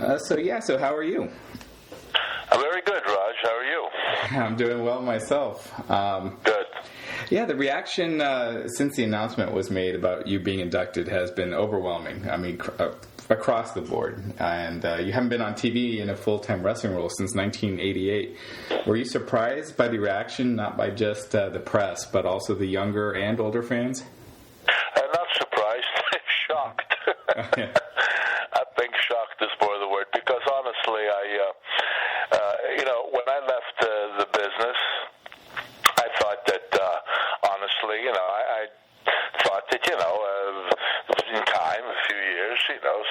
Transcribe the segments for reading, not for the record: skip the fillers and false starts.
So how are you? I'm very good, Raj. How are you? I'm doing well myself. Good. Yeah, the reaction since the announcement was made about you being inducted has been overwhelming. I mean, across the board. And you haven't been on TV in a full-time wrestling role since 1988. Were you surprised by the reaction, not by just the press, but also the younger and older fans? Not surprised. Shocked. Yeah. I think shocked is more the word, because honestly, when I left the business, I thought that, honestly, I thought that, in time, a few years,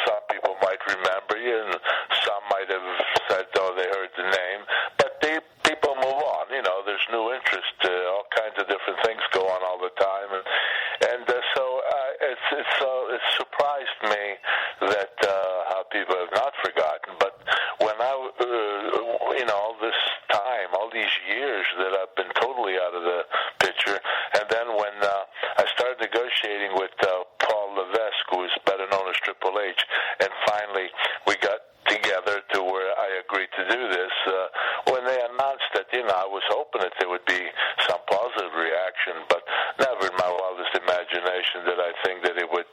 some people might remember you, and some might have said, oh, they heard the name, but people move on. There's new interest, all kinds of different things go on all the time, and so it surprised me that how people have not forgotten. But when all this time, all these years that I've been totally out of the picture, and then when I started negotiating with Paul Levesque, who is better known as Triple H, and finally we got together to where I agreed to do this. When they announced that, I was hoping that there would be some positive reaction, but never in my wildest imagination did I think that it would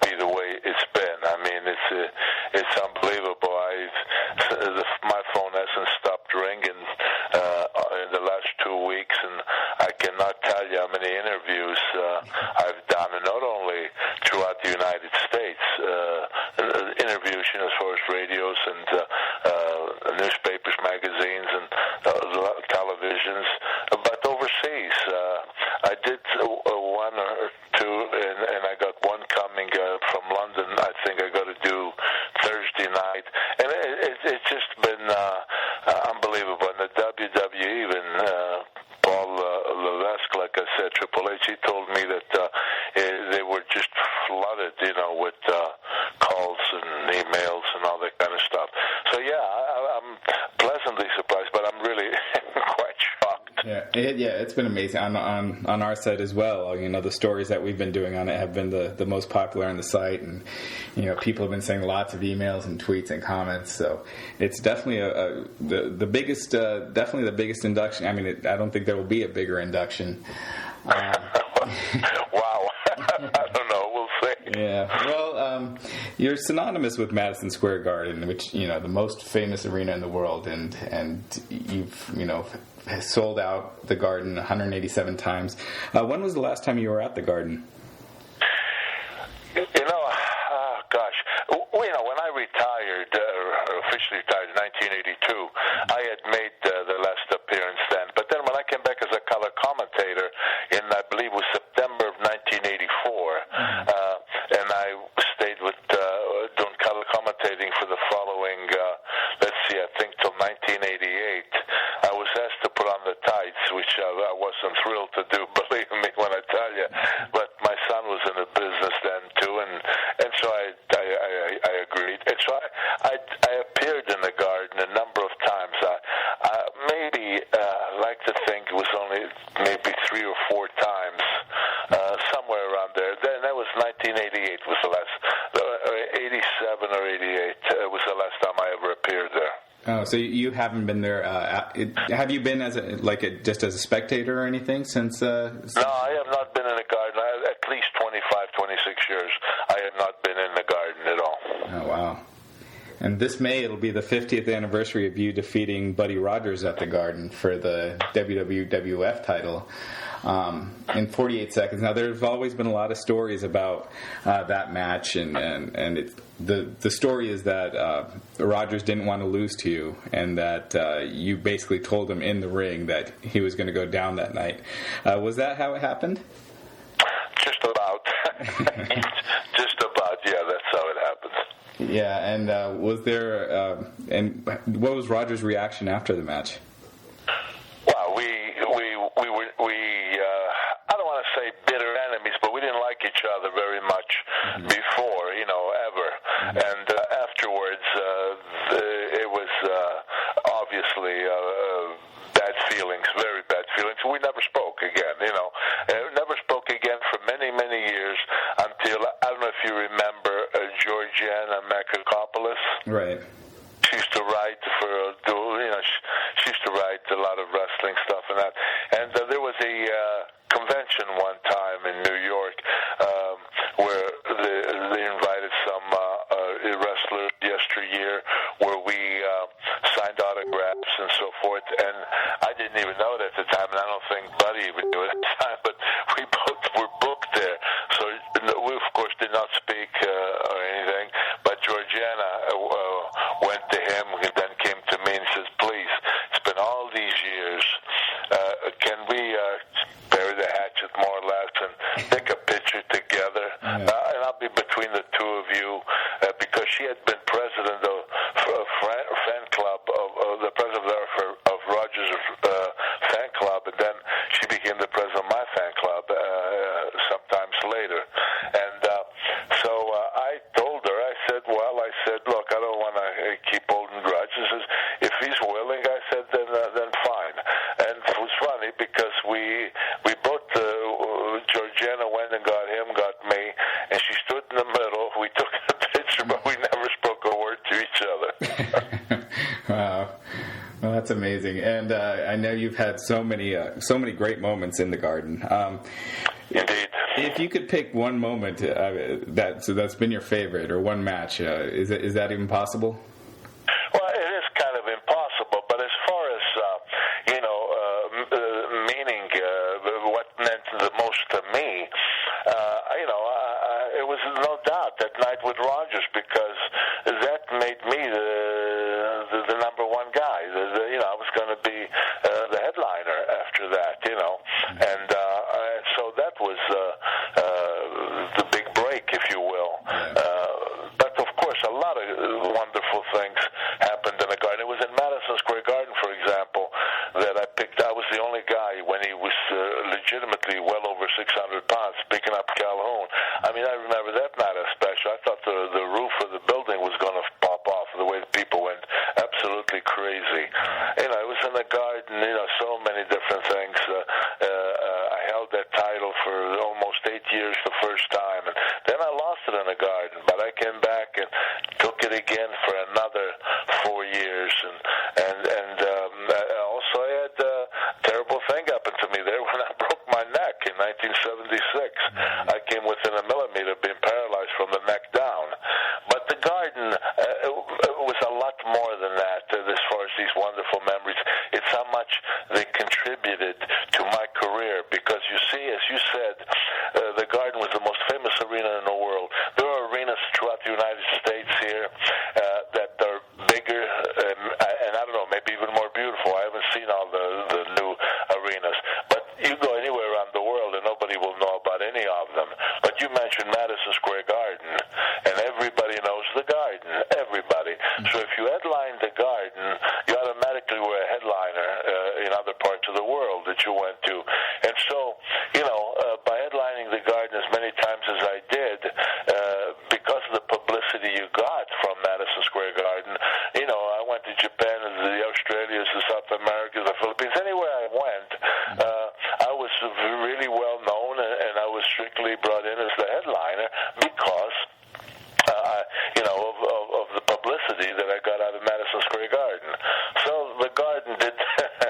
be the way it's been. I mean, it's unbelievable. My phone hasn't stopped ringing in the last 2 weeks, and I cannot tell you how many interviews I've done, and not only throughout the United States, interviews as far as radios and newspapers, magazines, and televisions, but overseas. I did one or two, and I got one coming from London. I think I got to do Thursday night, and it's just been unbelievable. And the WWE, even Paul Levesque, like I said, Triple H, he told me that they were just flooded, with calls and emails and all that kind of stuff. So yeah, I'm pleasantly surprised, but I'm really quite shocked. Yeah, it's been amazing on our site as well. The stories that we've been doing on it have been the most popular on the site, and people have been saying lots of emails and tweets and comments. So it's definitely the biggest, definitely the biggest induction. I mean, I don't think there will be a bigger induction. Wow. I don't know. We'll see. Yeah. Well, you're synonymous with Madison Square Garden, which, the most famous arena in the world, and you've, sold out the Garden 187 times. When was the last time you were at the Garden? When I retired, officially retired in 1982, I had made the last appearance then. But then when I came back as a color commentator in, I believe it was September of 1984, and I stayed with doing color commentating for the following, I think till 1988. I was asked to put on the tights, which I wasn't thrilled to do, believe me when I tell you. But my son was in the business then too, and so I agreed. And so I appeared in the Garden a number of times. I like to think it was only maybe 3 or 4 times, somewhere around there. Then that was 1988 was the last, 87 or 88 was the last time I ever appeared there. Oh, so you haven't been there? Have you been just as a spectator or anything since? No, I have not been in the Garden. At least 25, 26 years, I have not been in the Garden at all. Oh, wow. And this May, it'll be the 50th anniversary of you defeating Buddy Rogers at the Garden for the WWWF title in 48 seconds. Now, there's always been a lot of stories about that match, and the story is that Rogers didn't want to lose to you, and that you basically told him in the ring that he was going to go down that night. Was that how it happened? Just about. Just about, yeah, that's how it happened. Yeah, and was there, and what was Rogers' reaction after the match? Well, we I don't want to say bitter enemies, but we didn't like each other very much before, ever. And afterwards, it was obviously bad feelings, very bad feelings. We never spoke again, never spoke again for many, many years until, I don't know if you remember Georgiana Makakopoulos. Right. She used to write she used to write a lot of wrestling stuff and that. And there was a convention one time in New York where they invited some wrestlers yesteryear, where we signed autographs and so forth. And I didn't even know it at the time, and I don't think Buddy even knew it at the time. But we both were booked there, so we of course did not speak or anything. But Georgiana went to him, and then came to me and says, "Please, it's been all these years. Can we bury the hatchet more or less and take a picture together? And I'll be between the two of you," because she had been president of fan club of the president of Rogers' fan club, and then she became the president of my fan club sometimes later. And so I told her, I said, "Look, I don't want to keep holding grudges. If he's willing," I said, then fine. And it was funny because we both, Georgiana went and got him, got me, and she stood in the middle. We took the picture, but we never spoke a word to each other. Wow. Well, that's amazing. And I know you've had so many great moments in the Garden. Indeed. If you could pick one moment that's been your favorite, or one match, is that even possible? Well, it is kind of impossible, but as far as meaning, what meant the most to me, it was no doubt that night with Rogers, because that made me the number one guy. I was going to be the headliner after that, and so that was the big break, if you will. But of course, a lot of wonderful things happened in the Garden. It was in Madison Square Garden, for example, that I picked. I was the only guy when he was legitimately well over 600 pounds, picking up Calhoun. I mean, I remember that night especially. I thought the roof of the building was going to pop off the way the people went absolutely crazy. It was in the Garden, so many different things. I held that title for almost 8 years the first time, and then I lost it in the Garden, but I came back and took it again for another 4 years, and also I had a terrible thing happen to me there when I broke my neck in 1976. I came within a millimeter of being paralyzed from the neck down. But the Garden was a lot more than that as far as these wonderful memories. It's how much they contributed to my career, because you see, as you said, the Garden was the most famous arena in the world. There are arenas throughout the United States here that are bigger and I don't know, maybe even more beautiful. I haven't seen all the new arenas, but you go anywhere around the world and nobody will know about any of them. But you mentioned Madison Square Garden, and everybody knows the Garden, everybody. So if you headline the Garden, you automatically were a headliner in other parts of the world that you went to. And so, by headlining the Garden as many times as I did, because of the publicity you got from Madison Square Garden, I went to Japan, the Australias, the South Americas, the Philippines. Anywhere I went, I was really well known, and I was strictly brought in as the headliner because of the publicity that I got out of Madison Square Garden. So the Garden did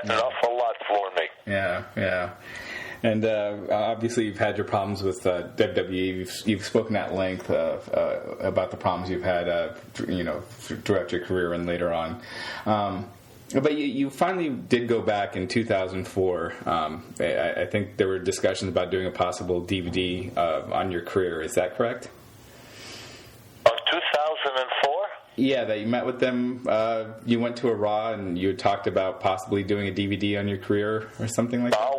an awful lot for me. Yeah. And obviously, you've had your problems with WWE. You've spoken at length about the problems you've had, throughout your career and later on. But you finally did go back in 2004. I think there were discussions about doing a possible DVD on your career. Is that correct? 2004? Yeah, that you met with them. You went to a Raw and you talked about possibly doing a DVD on your career or something like that?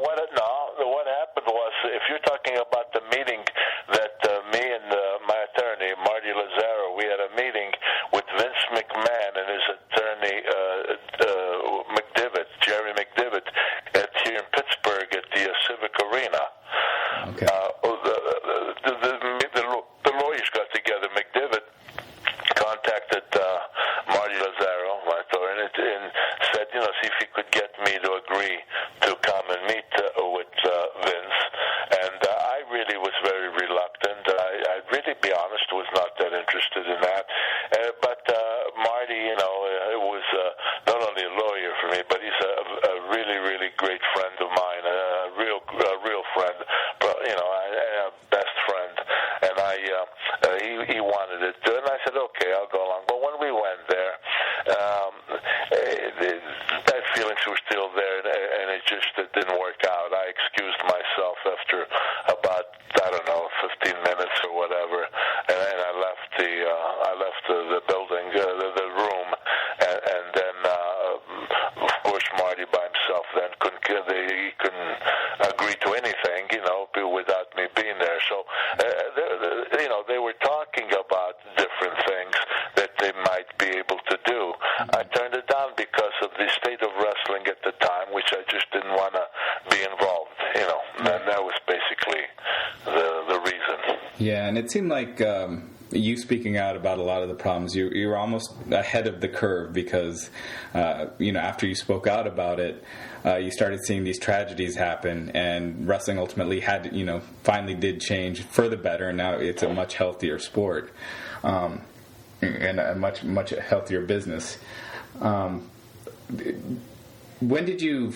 What happened was, if you're talking about the meeting that me and my attorney, Marty Lazaro, we had a meeting with Vince McMahon and his attorney, Jerry McDivitt, here in Pittsburgh at the Civic Arena. Okay. The lawyers got together. McDivitt contacted Marty Lazaro, my attorney, and said, see if he could get me to agree to come and meet with Vince. And I really was very a best friend, and he wanted it, and I said, okay, I'll go along. But when we went there, that feelings were still there, and it didn't work out. I excused myself after about 15 minutes or whatever, and I left the building, the room, and then of course Marty by himself then he couldn't agree to anything, without me being there. So they were talking about different things that they might be able to do. I turned it down because of the state of wrestling at the time, which I just didn't want to be involved. And that was basically the reason. Yeah, and it seemed like you speaking out about a lot of the problems, you were almost ahead of the curve because, after you spoke out about it, you started seeing these tragedies happen, and wrestling ultimately finally did change for the better, and now it's a much healthier sport and a much, much healthier business. When did you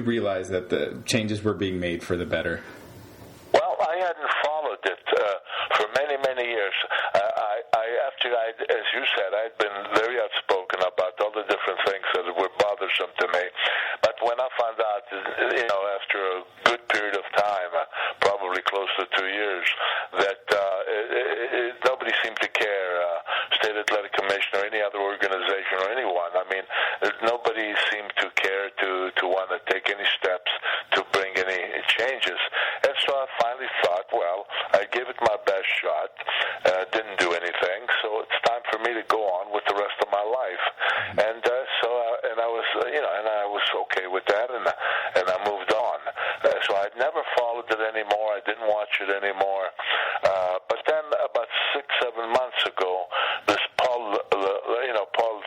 realize that the changes were being made for the better? Well, I hadn't followed it for many, many years. As you said, I'd been very outspoken about all the different things that were bothersome to me. But when I found out, after a good period of time, probably close to 2 years, that nobody seemed to care, State Athletic Commission or any other organization or anyone. I mean, nobody seemed to care to want to take any steps to bring any changes. And so I finally thought, well, I gave it my best shot, didn't do anything, so it's time for me to go on with the rest of my life. And I was okay with that, and I moved on. So I'd never followed it anymore. I didn't watch it anymore. But then about 6-7 months ago, this Paul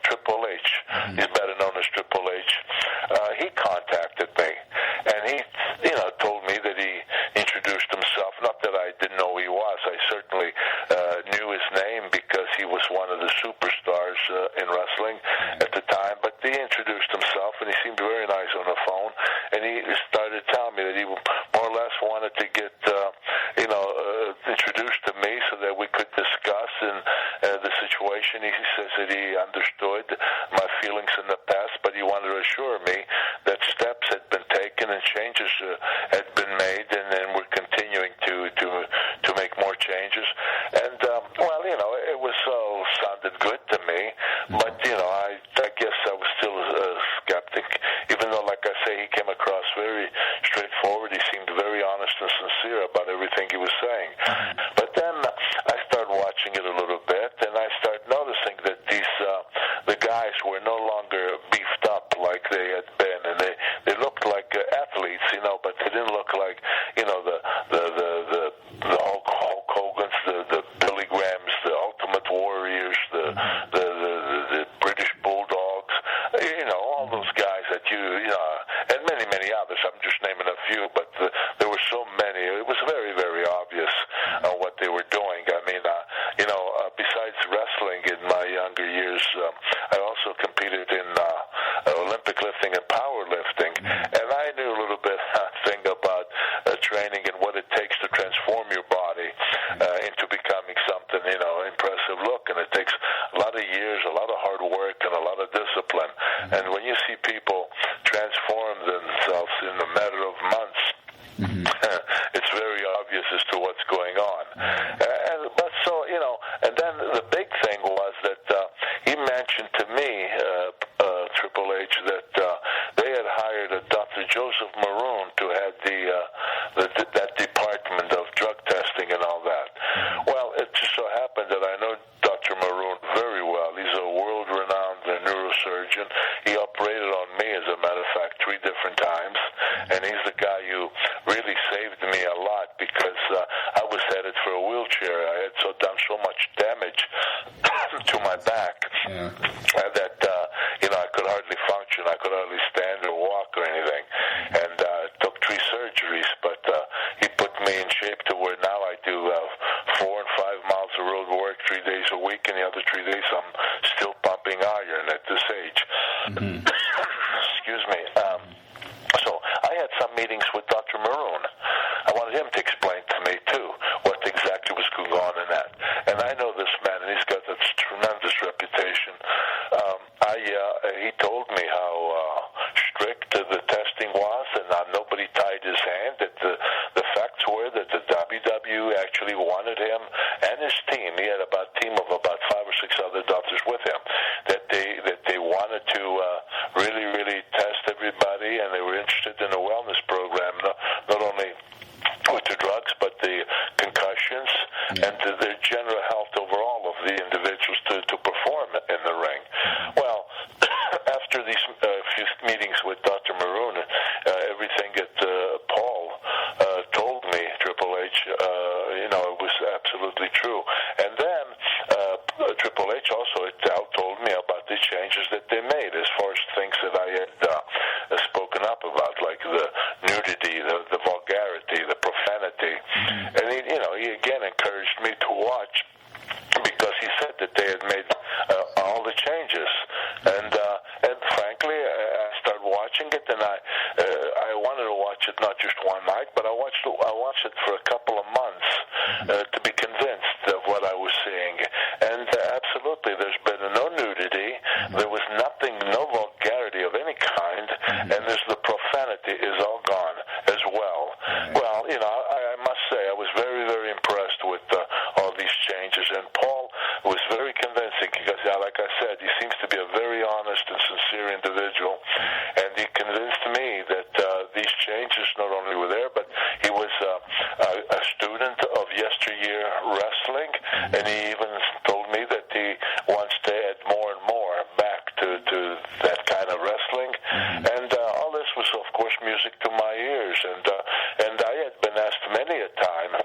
Triple H, he's better known as Triple H, he contacted me, and he, told me that he introduced himself. Not that I didn't know who he was. I certainly knew his name because he was one of the superstars in wrestling at the time. But he introduced himself, and he seemed very nice on the phone. And he started telling me that he more or less wanted to get, introduced to me so that we could discuss the situation. He says that he understood my feelings in the past, but he wanted to assure me that steps had been taken and changes had been made, and we're continuing to make more changes. And it was sounded good to me, but I guess I was still a skeptic, even though, like I say, he came across very straightforward. He seemed very honest and sincere about everything he was saying. But then I started watching it a little bit, and I started noticing that the guys were no longer beefed up like they had been, and they looked like athletes, but they didn't look like the Hulk Hogan's, the Billy Grahams, the Ultimate Warriors, the British Bulldogs, all those guys that and many, many others. I'm just naming a few, but there were so many. It was very, very obvious what they were doing. I mean, besides wrestling in my younger years, I also competed in Olympic lifting and powerlifting, and I knew a little bit thing about training and what it takes to transform your body into becoming something, impressive look. And it takes a lot of years, a lot of hard work, and a lot of discipline. And when you see people transform themselves in a matter of months, it's very obvious as to what's going on. And then the big thing was that he mentioned to me, Triple H, that they had hired a Dr. Joseph Maroon to head that department of drug testing and all that. Well, it just so happened that I know Dr. Maroon very well. He's a world-renowned neurosurgeon. He operated on me, as a matter of fact, 3 different times, and he's the guy who really saved me a lot because I was headed for a wheelchair. I had done so much damage to my back that I could hardly function. I could hardly stand or walk or anything, and it took 3 surgeries. But he put me in shape to where now I do 4 and 5 miles of road work 3 days a week, and the other 3 days I'm still pumping iron at this age. Excuse me. So I had some meetings with Dr. Maroon. I wanted him to actually wanted him and his team. He had a team of about 5 or 6 other doctors with him that they wanted to really test everybody, and they were interested in a wellness program, not only with the drugs but the concussions and the general health overall of the individuals to perform in the ring. Well, after these few meetings with Dr. Maroon, everything that Paul told me, Triple H, it was absolutely true. And then Triple H also told me about the changes that they made as far as things that I had spoken up about, like the nudity, the vulgarity, the profanity. And he again encouraged me to watch, because he said that they had made all the changes, and frankly, I started watching it, and I wanted to watch it not just one night, but I watched it for a couple of months to be convinced of what I was seeing. And absolutely, there's been no nudity, there was nothing, no vulgarity of any kind, and there's the profanity is all gone as well. Well, I must say I was very, very impressed with all these changes, and Paul was very convincing because, like I said, he seems to be a very honest and sincere individual, and he convinced me that these changes not only were there, but he was a student of yesteryear wrestling, and he even told me that he wants to add more and more back to that kind of wrestling, and all this was, of course, music to my ears, and I had been asked many a time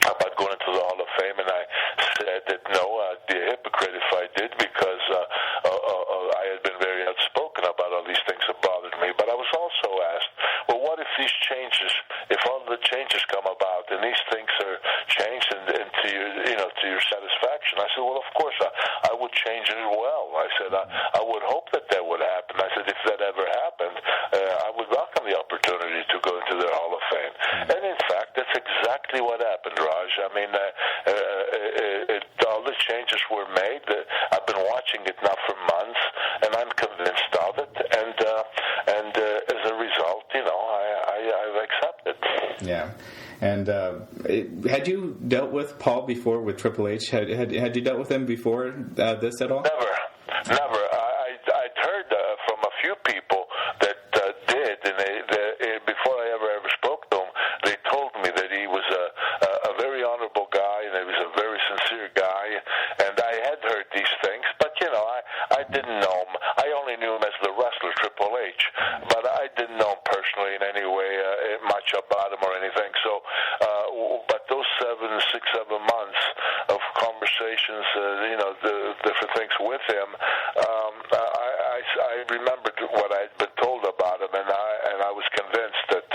about going into the Hall of Fame, and I said that no, I'd be a hypocrite if I did, because I had been very outspoken about all these things that bothered me. But I was also asked, well, what if these changes, if all the changes come about and these things are changed and to your satisfaction? I said, well, of course, I would change it as well. I said, I would hope that would happen. I said, if that ever happened, I would welcome the opportunity to go into the Hall of Fame. And in fact, that's exactly what happened, Raj. I mean, all the changes were made. I've been watching it now for months, and I'm convinced of it. And as a result, I've accepted. Yeah. And had you dealt with Paul before with Triple H? Had you dealt with him before this at all? Never. I'd heard from a few people that did, and before I ever spoke to him, they told me that he was a very honorable guy, and he was a very sincere guy, and I had heard these things, but I didn't know him. I only knew him as the wrestler Triple H, but I didn't know him personally in any way, much about him or anything. So, but those 6, 7 months of conversations, the different things with him, I remembered what I'd been told about him, and I was convinced that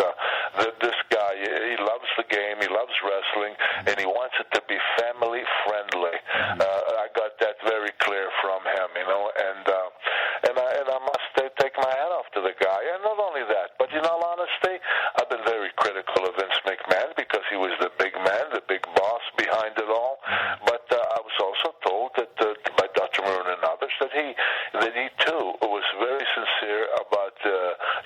this guy, he loves the game, he loves wrestling, and he wants it to be family friendly. I got that very clear from him, and I must take my hat off to the guy. And not only that, but in all honesty, I've been very critical of Vince McMahon because he was the big man, the big boss behind it all. But I was also told that by Dr. Maroon and others that he too was very sincere about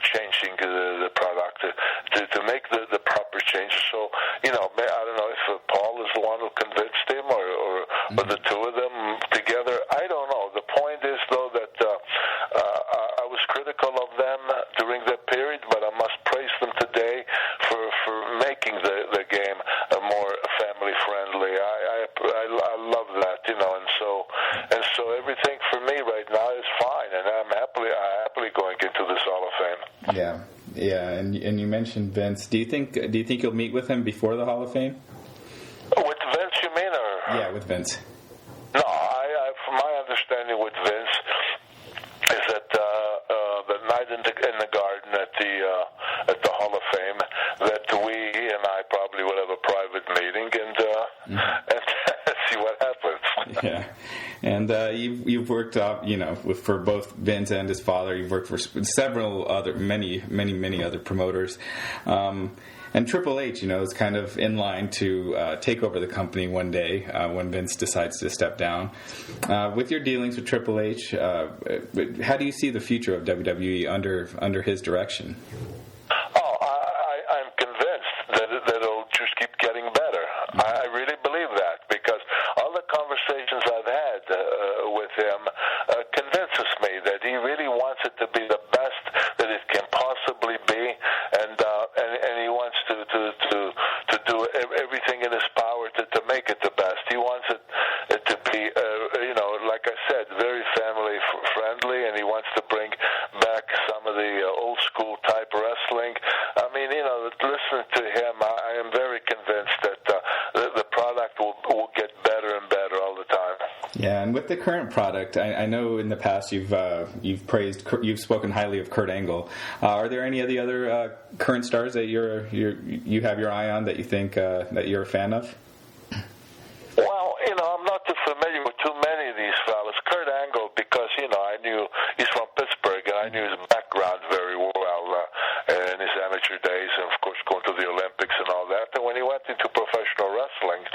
changing the product to make the proper changes. So I don't know if Paul is the one who convinced him or the two of them together. I don't know. The point is though that I was critical of them during that period, but I must praise them today for making the game more family friendly. I love that, and so everything for me right now is fine, and I'm happily going into this Hall of Fame. Yeah, and you mentioned Vince. Do you think you'll meet with him before the Hall of Fame? With Vince, you mean, or? Yeah, with Vince. No, from my understanding with Vince is that the night in the Garden at the Hall of Fame, that he and I probably will have a private meeting and see what happens. Yeah, and you've worked for both Vince and his father. You've worked for several other, many other promoters. And Triple H, is kind of in line to take over the company one day when Vince decides to step down. With your dealings with Triple H, how do you see the future of WWE under his direction? I'm convinced that it'll just keep getting better. I Yeah, and with the current product, I know in the past you've spoken highly of Kurt Angle. Are there any of the other current stars that you have your eye on that you think that you're a fan of? Well, I'm not too familiar with too many of these fellas. Kurt Angle, because I knew he's from Pittsburgh, and I knew his background very well in his amateur days, and of course going to the Olympics and all that. And when he went into professional wrestling,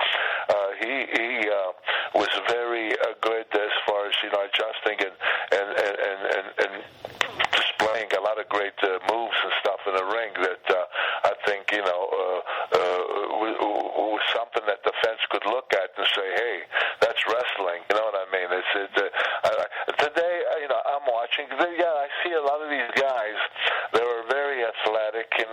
he was very good as far as adjusting and displaying a lot of great moves and stuff in the ring that I think was something that the fans could look at and say, "Hey, that's wrestling." You know what I mean? Today, I'm watching. I see a lot of these guys. They were very athletic, and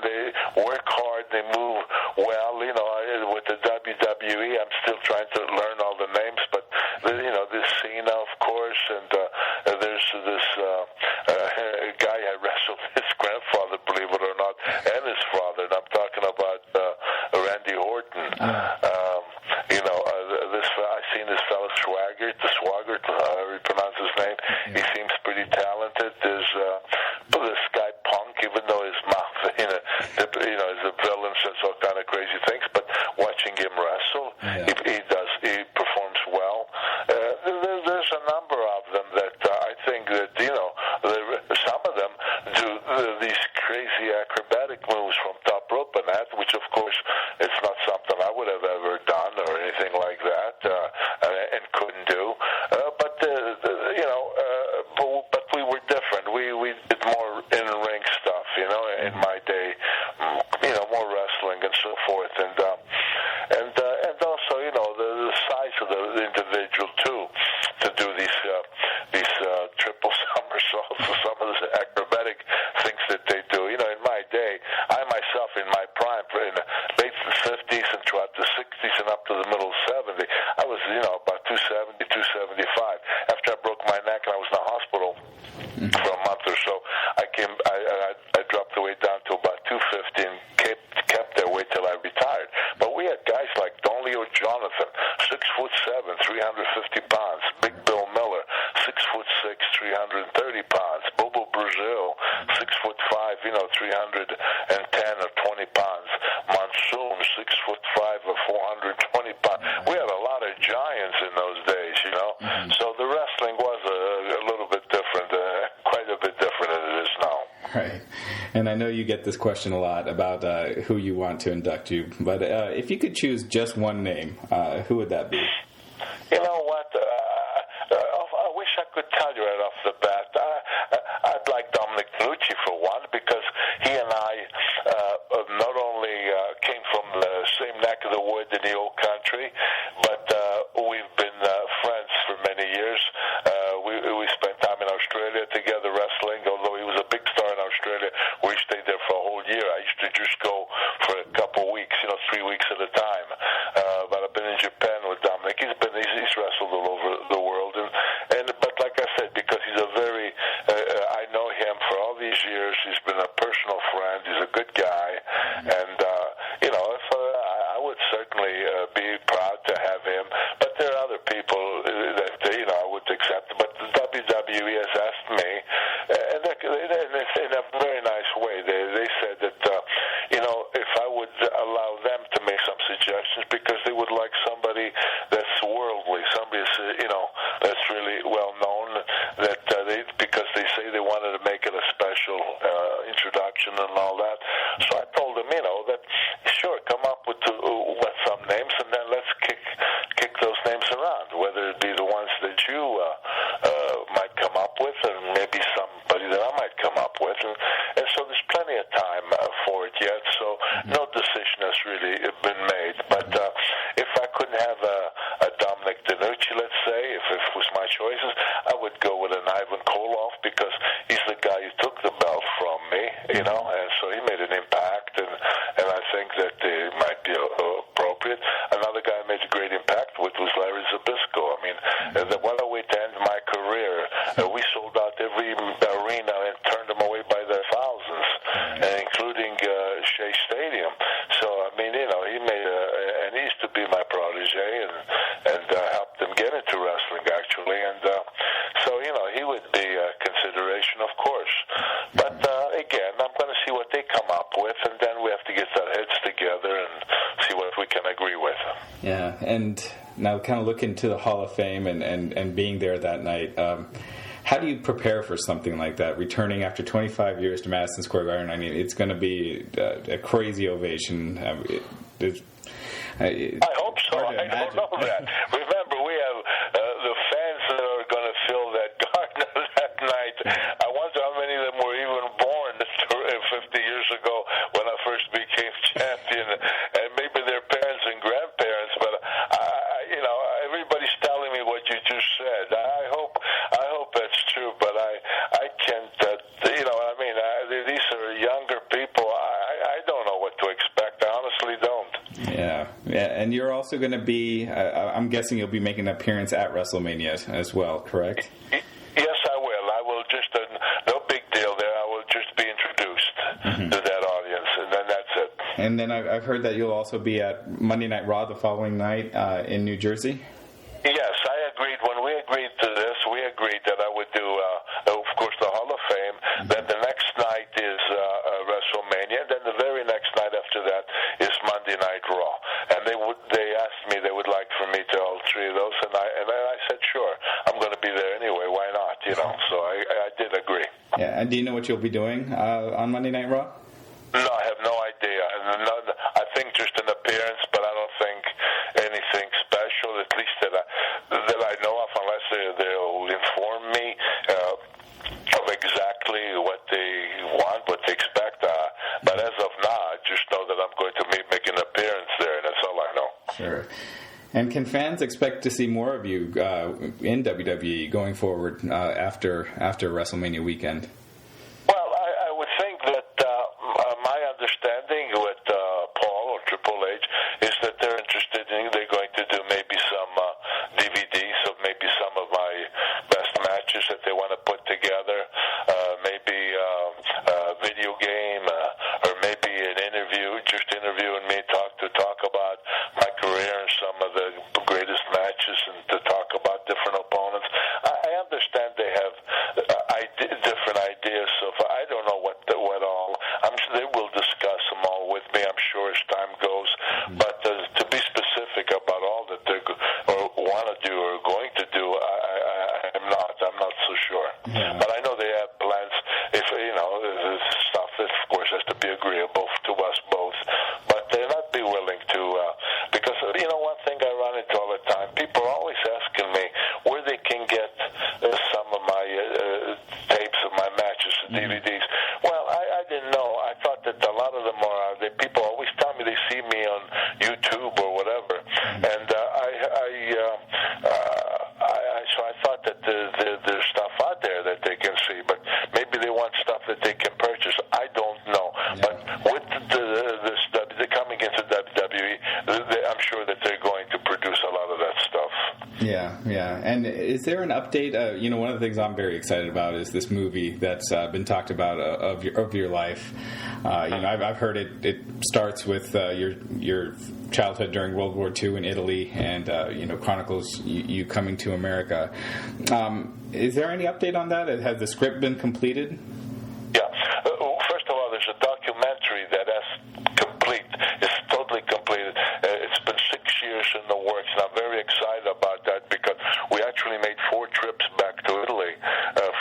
they work hard. They move well. With the WWE, I'm still trying to learn all the names, but this Cena, of course, and there's this guy I wrestled his grandfather, believe it or not, and his father. And I'm talking about Randy Orton. I've seen this fellow Swaggart, however you pronounce his name. He seems pretty talented. There's this guy Punk, even though his mouth, is a villain, says all kind of crazy things. But watching him wrestle, he performs well. There's a number of them that I think that some of them do these crazy acrobatic moves from top rope and that, which of course it's not something I would have ever done or anything like that, and couldn't do. But we were different. We did more in-ring stuff, in my day, more wrestling and so forth, and also, the size of the individual too, to do these triple somersaults or some of the acrobatic things that they do. In my day, I myself, in my prime, in the late 50s and throughout the 60s and up to the middle 70s, I was, about 270, 275. After I broke my neck and I was in the hospital for a month or so, I dropped the weight down to about 250 and kept that weight till I retired. But we had guys like Don Leo Jonathan, 6'7", 350 pounds. Big Bill Miller, 6'6", 330 pounds. Bobo Brazil, 6'5", 310 or 20 pounds. Monsoon, 6'5" or 420 pounds. We had a lot of giants in those days, So the wrestling was a little bit different, quite a bit different than it is now. Right. And I know you get this question a lot about who you want to induct you, but if you could choose just one name, who would that be? You know what? I wish I could tell you right off the bat. I'd like Dominic Nucci for one, because he and I not only came from the same neck of the wood in the old country, but we've been friends for many years. We spent time in Australia together wrestling, although he was a big star in Australia. We stayed there for a whole year. I used to just go for a couple weeks, 3 weeks at a time. But I've been in Japan with Dominic. He's wrestled all over the world, but like I said, because he's a very I know him for all these years. He's been a personal friend. He's a good guy, and if I would certainly be proud to have him. But there are other people that I would accept. But the WWE has asked me, and in a very nice way. They said that if I would allow them to make some suggestions, because they would like somebody that's worldly, somebody that's really well known. Because they say they wanted to make it a special introduction and all that. So I told them, that sure, come up with some names, and then let's kick those names around, whether it be the ones that you might come up with, and maybe somebody that I might come up with, and so there's plenty of time for it yet. So no decision has really been made. But if I couldn't have a Dominic DeNucci, let's say, if it was my choices, I would go with an Ivan Koloff, because he's the guy who took the belt from me, and so he made an impact, and I think that it might be appropriate. Another guy I made a great impact with was Larry Zbyszko. I mean, what a way to end my career. We sold out every arena and turned them away by the thousands, including Shea Stadium. So, I mean, he made and he used to be my protege, and helped him get into wrestling, actually. And so, he would be a consideration, of course. But, again, I'm going to see what they come up with, and then we have to get our heads together and see what we can agree with. Yeah, and now kind of looking to the Hall of Fame and being there that night, how do you prepare for something like that, returning after 25 years to Madison Square Garden? I mean, it's going to be a crazy ovation. I hope so. I don't know that. Remember, we have the fans that are going to fill that garden that night. I wonder how many of them were even born 50 years ago when I first became champion, and maybe their parents and grandparents. But everybody's telling me what you just said. I hope that's true, but I can't. These are younger people. I don't know what to expect. I honestly don't. Yeah, and you're also going to be, I'm guessing you'll be making an appearance at WrestleMania as well, correct? Yes, I will. I will just, no big deal there. I will just be introduced to that audience, and then that's it. And then I've heard that you'll also be at Monday Night Raw the following night in New Jersey? Yes, I agreed. When we agreed to this, we agreed that I would do, of course, the Hall of Fame. Then the next night is WrestleMania. Then the very next night after that is Monday Night Raw. And they asked me they would like for me to all three of those, and I said sure. I'm going to be there anyway. Why not? So I did agree. Yeah. And do you know what you'll be doing on Monday Night Raw? No, I have no idea. I think just an appearance, but I don't think anything special, at least that I know of, unless they'll inform me of exactly what they want, what they expect. But as of now, I just know that I'm going to make an appearance there, and that's all I know. Sure. And can fans expect to see more of you in WWE going forward after WrestleMania weekend? Well, I would think that my understanding with Paul or Triple H is that they're interested in, they're going to do maybe some DVDs of maybe some of my best matches that they want to put together, maybe a video game, or maybe an interview, just interviewing me, talk about my career and some of the greatest matches, and to talk about different opponents. I understand they have different ideas, so I don't know what all. They will discuss them all with me, I'm sure, as time goes. But to be specific about all that they want to do or going to do, I'm not so sure. Yeah. But I know they have plans. If stuff that, of course, has to be agreeable to us both. But they'll not be willing to, because one thing I run into all the time. People are always asking me where they can get some of my tapes of my matches, DVDs. Well, I didn't know. I thought that a lot of them are. People always tell me they see me on YouTube or whatever, and so I thought that there's stuff out there that they can see, but maybe they want stuff that they can purchase. I don't know. Yeah. But with the coming into WWE, I'm sure that they're going to produce a lot of that stuff. Yeah. And is there an update? One of the things I'm very excited about is this movie that's been talked about of your life. I've heard it starts with your childhood during World War II in Italy, and chronicles you coming to America. Is there any update on that? Has the script been completed? Yeah. First of all, there's a documentary that is totally completed. It's been 6 years in the works, and I'm very excited about that because we actually made 4 trips back to Italy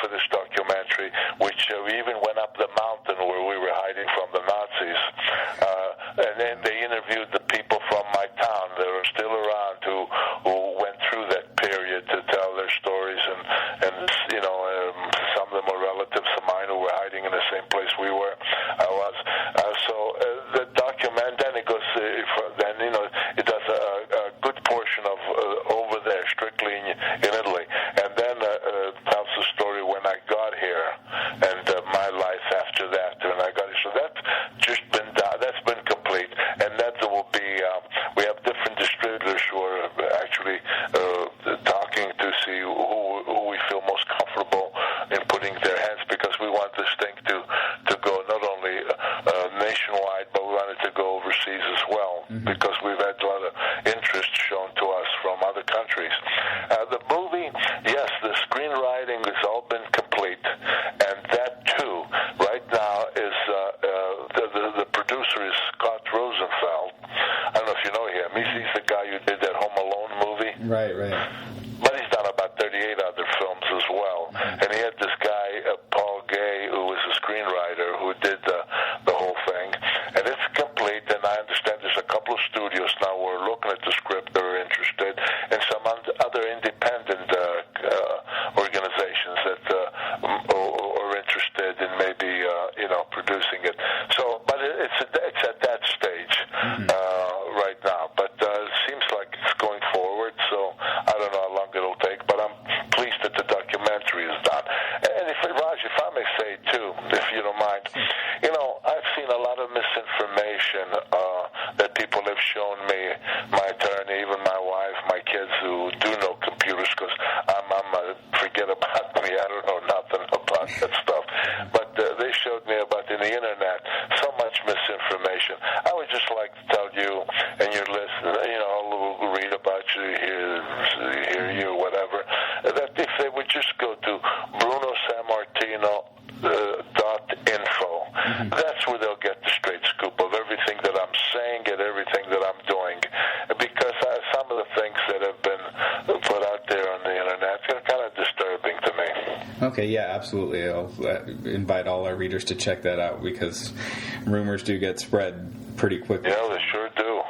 for this documentary, which we even went up the mountain where we were hiding from the Nazis. And then they interviewed the people from my town that are still around who went through that period to tell their stories, and some of them are relatives of mine who were hiding in the same place I was. So the document, then it goes, it does a good portion of over there, strictly in Italy, and then tells the story when I got here and my life after that when I got here. So that's just been done. That's been complete, and that will be. We have different distributors who are actually talking to see who we feel most comfortable in putting their hands, because we want this thing to go not only nationwide, but we want it to go overseas as well, because we've had a lot of interest shown to us from other countries. Right. But he's done about 38 other films as well. And he had this guy, Paul Gay, who was a screenwriter, who did the whole thing. And it's complete, and I understand there's a couple of studios now who are looking at the script that are interested, and some other independent organizations that are interested in maybe, producing it. So, but it's at that stage right now. But it seems like it's going forward, so I don't know how long it'll take, but I'm pleased that the documentary is done. And Raj, if I may say too, if you don't mind, I've seen a lot of misinformation that people have shown me, my attorney, even my wife, my kids who do know computers, because I'm forget about me, I don't know nothing about that stuff. But they showed me about in the internet so much misinformation. I would just like to tell you and your listeners, I'll read about you, hear you, whatever, that if they would just go to Bruno Sammartino .info, that's where they'll get the straight scoop of everything that I'm saying and everything that I'm doing. Because some of the things that have been put out there on the internet are kind of disturbing to me. Okay, yeah, absolutely. I'll invite all our readers to check that out, because rumors do get spread pretty quickly. Yeah, they sure do.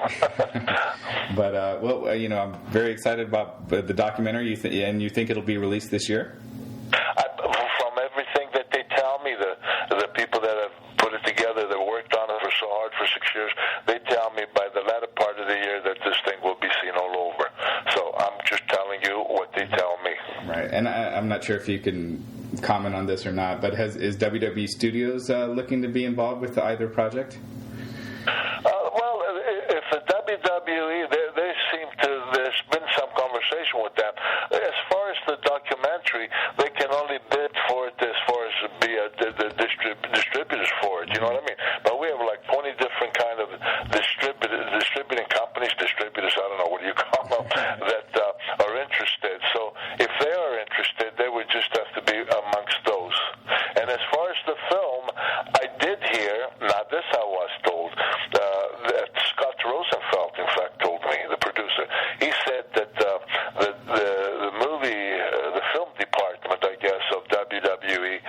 But, I'm very excited about the documentary, and you think it'll be released this year? From everything that they tell me, the people that have put it together, that worked on it for so hard for 6 years, they tell me by the latter part of the year that this thing will be seen all over. So I'm just telling you what they tell me. Right, and I'm not sure if you can comment on this or not, but is WWE Studios looking to be involved with either project? Well, if the WWE, they seem to, there's been some conversation with them. As far as the documentary, they can only bid for it as far as be the distributors for it, you know what I mean? But we have like 20 different kind of distributing companies, distributors, I don't know, what do you call them, that are interested. So if they are interested, they would just have to be amongst those. And as far as the film, I did hear, now this I was told, that Scott Rosenfeld, in fact, told me, the producer, he said that the movie, the film department, I guess, of WWE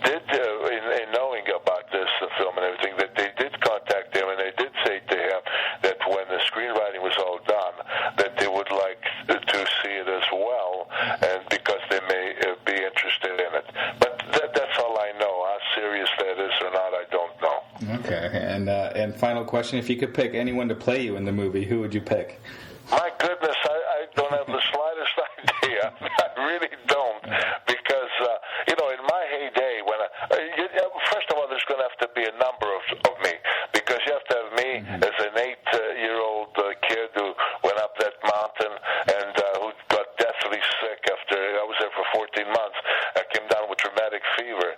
did, in knowing about this, the film and everything, that they did contact him, and they did say to him that when the screenwriting was all done, that they would like to see it as well, and because they may be interested in it. But that's all I know. How serious that is or not, I don't know. Okay, and final question, if you could pick anyone to play you in the movie, who would you pick? My goodness, I don't have the slightest idea. I really don't, because in my heyday, when first of all, there's going to have to be a number of me, because you have to have me as an 8-year-old kid who went up that mountain and who got deathly sick after I was there for 14 months. I came down with traumatic fever.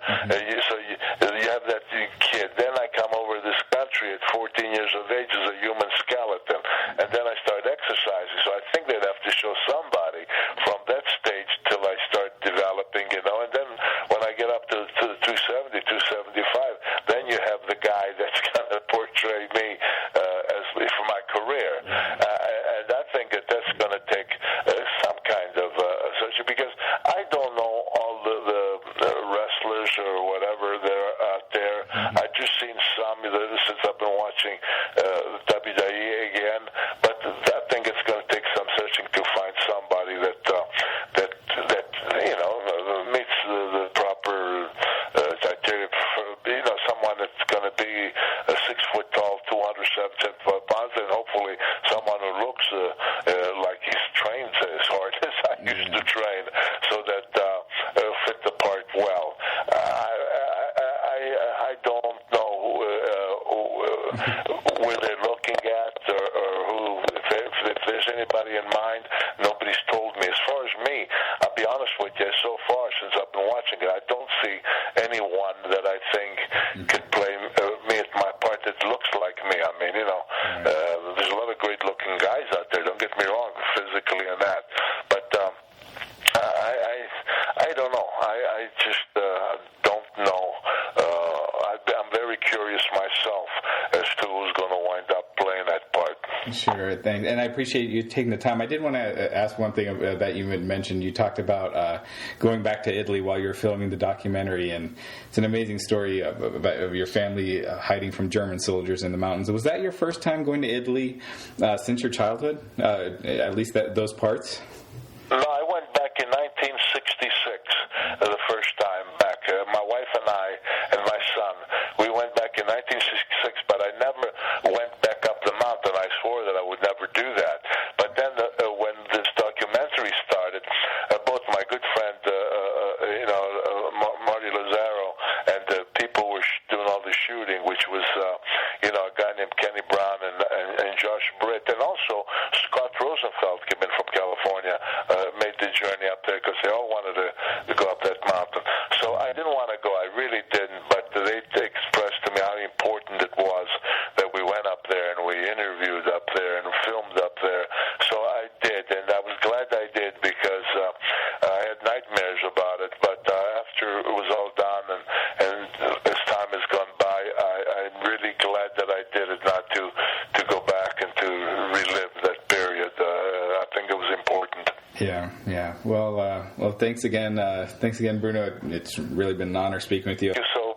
So you have that kid. Then I come over to this country at 14 years of age as a human skeleton, and then I start exercising. So I think they'd have to show somebody from that stage till I start developing, and then when I get up to 270, 275, then you have the guy that's going to portray me as for my career. And I think that's going to take some kind of search, because I don't know all the wrestlers or whatever that are out there. I've just seen some since I've been watching WWE again, but I think it's going to take some searching to find somebody that meets the proper criteria. Someone that's going to be 6 foot tall, 275 pounds, and hopefully someone who looks like he's trained as hard as I used to train, so that fit the part well. I don't know where they're looking at, or who, if there's anybody in mind. Nobody's told me. As far as me, I'll be honest with you, so far since I've been watching it, I don't see anyone that I think could play me at my part that looks like me. I mean, there's a lot of great looking guys out there, don't get me wrong, physically and that, but I don't know. I just don't know. I'm very curious myself as to who's going to wind up playing that part. Sure, thanks. And I appreciate you taking the time. I did want to ask one thing that you had mentioned. You talked about going back to Italy while you were filming the documentary, and it's an amazing story of your family hiding from German soldiers in the mountains. Was that your first time going to Italy since your childhood, at least those parts? No, I went back in 1966, the first time back. My wife and I and my son, we went back in 1966, but I never went back up the mountain. I swore that I would never do that. But then when this documentary started, both my good friend, Marty Lazzaro, and the people were doing all the shooting, which was, a guy named Kenny Brown and Josh Britt, and also Scott Rosenfeld came in from California, made the journey up there because they all wanted to go up that mountain. So I didn't want to go. I really didn't, but they expressed to me how important it was that we went up there and we interviewed up there and filmed up there. So I did, and I was glad I did because I had nightmares about it. But after it was all done and as time has gone by, I'm really glad that I did it, not to go back and to relive that period. I think it was important. Yeah. Well, thanks again, Bruno. It's really been an honor speaking with you. Thank you so